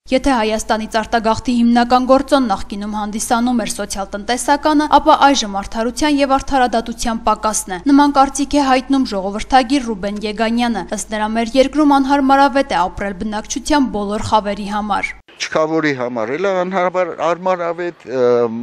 Եթե Հայաստանից արտագաղթի հիմնական գործոն նախկինում հանդիսանում էր սոցիալ-տնտեսականը, ապա այժմ արդարության եւ արդարադատության պակասն է։ Նման կարծիք է հայտնում ժողովրդագիր Ռուբեն Եգանյանը, ըստ նրա մեր երկրում անհարմարավետ է ապրել բնակչության բոլոր խավերի համար։ Չքավորի համար էլ անհարմարավետ,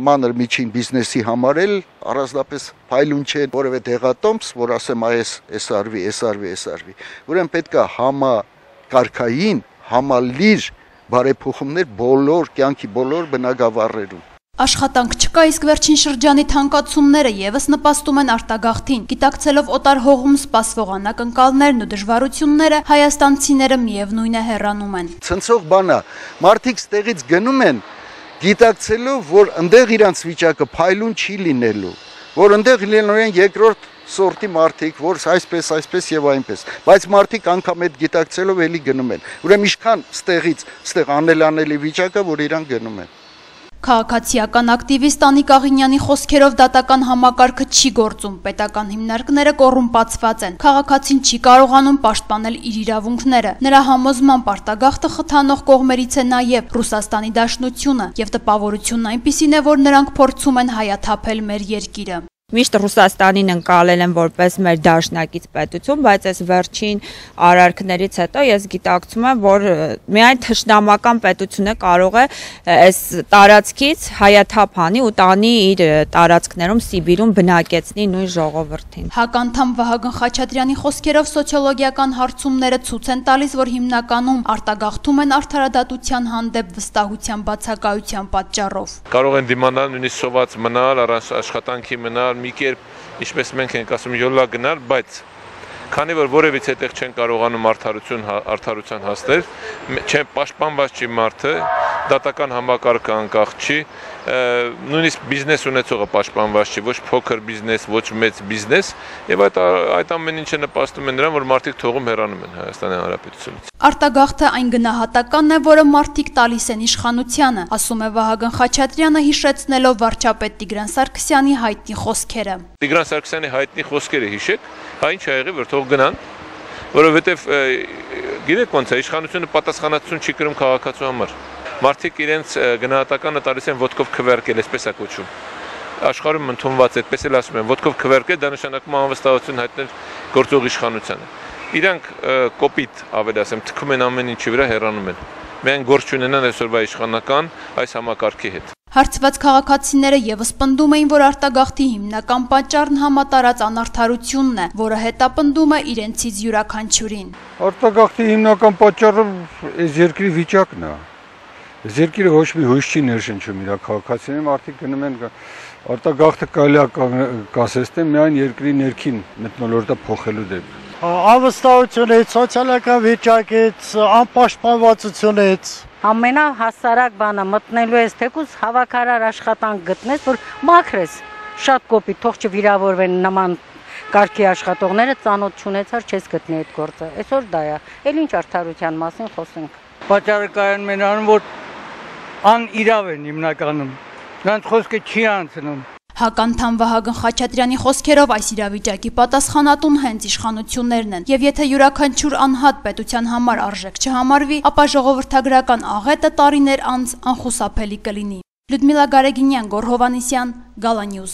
մանր միջին բիզնեսի համար էլ առանձնապես փայլուն չէ որևէ դեղատոմս, որ ասեմ այս արվի։ Ուրեմն պետք է համակարգային, համալիր բարեփոխումներ բոլոր կյանքի բոլոր բնագավառներում։ Աշխատանք չկա, իսկ վերջին շրջանի թանկացումները եւս նպաստում են արտագաղթին։ Գիտակցելով օտար հողում սպասվող անակնկալներն ու դժվարությունները, հայաստանցիները միևնույն է հեռանում են։ Ցնցող բան է, մարդիկ ստեղից գնում են գիտակցելով, որ այնտեղ իրանց վիճակը փայլուն չի լինելու, որ այնտեղ լինելու են երկրորդ սորտի մարդիկ, որ այսպես եւ այնպես, բայց մարդիկ անգամ այդ գիտակցելով էլի գնում են։ Ուրեմն ինչքան ստեղ անելանելի վիճակը, որ իրան գնում են։ Քաղաքացիական ակտիվիստ Անիկ Աղինյանի խոսքերով դատական համակարգը չի գործում, պետական հիմնարկները կոռումպացված են, քաղաքացին չի կարողանում պաշտպանել իր իրավունքները։ Նրա համոզմամբ արտագաղթը խթանող կողմերից է նաև Ռուսաստանի Դաշնությունը եւ տպավորությունն այնպիսին է, որ նրանք փորձում են հայաթափել մեր երկիրը։ Միշտ Ռուսաստանին ընկալել են որպես մեր դաշնակից պետություն, բայց այս վերջին արարքներից հետո ես գիտակցում եմ, որ միայն թշնամական պետությունը կարող է այս տարածքից հայաթափ անի ու տանի իր տարածքներում Սիբիրում բնակեցնի նույն ժողովրդին։ Հականդամ Վահագն Խաչատրյանի խոսքերով սոցիոլոգիական հարցումները ցույց են տալիս, որ հիմնականում արտագաղթում են արդարադատության հանդեպ վստահության բացակայության պատճառով։ Կարող են դիմանալ նույնիսկ սոված մնալ, առանց աշխատանքի մնալ, մի կերպ, ինչպես մենք ենք ասում, յոլա գնալ, բայց քանի որ որևիցե տեղ չեն կարողանում արդարության հասնել, չեն պաշտպանված չի մարդը, դատական համակարգը անկախ չի, նույնիսկ բիզնես ունեցողը պաշտպանված չի, ոչ փոքր բիզնես, ոչ մեծ բիզնես, եւ այդ ամեն ինչը նպաստում է նրան, որ մարդիկ թողում հեռանում են Հայաստանի Հանրապետությունից։ Արտագաղթը այն գնահատականն է, որը մարդիկ տալիս են իշխանությանը, ասում է Վահագն Խաչատրյանը, հիշեցնելով վարչապետ Տիգրան Սարգսյանի հայտնի խոսքերը։ Տիգրան Սարգսյանի հայտնի խոսքերը հիշեք, ինչ ա եղել, որ թող գնան, որովհետև գիտեք ոնց է, իշխանությունը պատասխանատվություն չի կրում քաղաքացու համար։ Մարդիկ իրենց գնահատականը տալիս են ոտքով քվերկել, այսպես է կոչվում։ Աշխարհում ընդունված է, այդպես էլ ասում են, ոտքով քվերկել, դա նշանակում է անվստահություն հայտնել գործող իշխանությանը։ Իրանք կոպիտ, ավելի ասեմ, թքում են ամեն ինչի վրա, հեռանում են։ Միայն գործ չունենան այսօրվա իշխանական այս համակարգի հետ։ Հարցված քաղաքացիները եւս պնդում էին, որ արտագաղթի հիմնական պատճառն համատարած անարդարությունն է, որը հետապնդում է իրենցից յուրաքանչյուրին։ Արտագաղթի հիմնական պատճառը այս երկրի վիճակն է։ Այս երկիրը ոչ մի հույս չի ներշնչում իր քաղաքացիներին, մարդիկ գնում են արտագաղթը կարելի է կասեցնել միայն երկրի ներքին մթնոլորտը փոխելու դեպքում։ Անվստահությունից, սոցիալական վիճակից, անպաշտպանվածությունից ամենահասարակ բանը մտնելու ես թեկուզ հավաքարար աշխատանք գտնես, որ մաքրես, շատ կոպիտ, թող չվիրավորվեն նման կարգի աշխատողները, ծանոթ չունեցար չես գտնի այդ գործը, այսօր դա է, էլ ինչ արդարության մասին խոսենք։ Պատճառը կայանում են անում, որ անիրավ են հիմնականում, նրանց խոսքը չի անցնում։ Հականդամ Վահագն Խաչատրյանի խոսքերով այս իրավիճակի պատասխանատուն հենց իշխանություններն են, եւ եթե յուրաքանչյուր անհատ պետության համար արժեք չհամարվի, ապա ժողովրդագրական աղետը տարիներ անց անխուսափելի կլինի։ Լյուդմիլա Գարեգինյան, Գոռ Հովհաննիսյան, Գալանյուզ։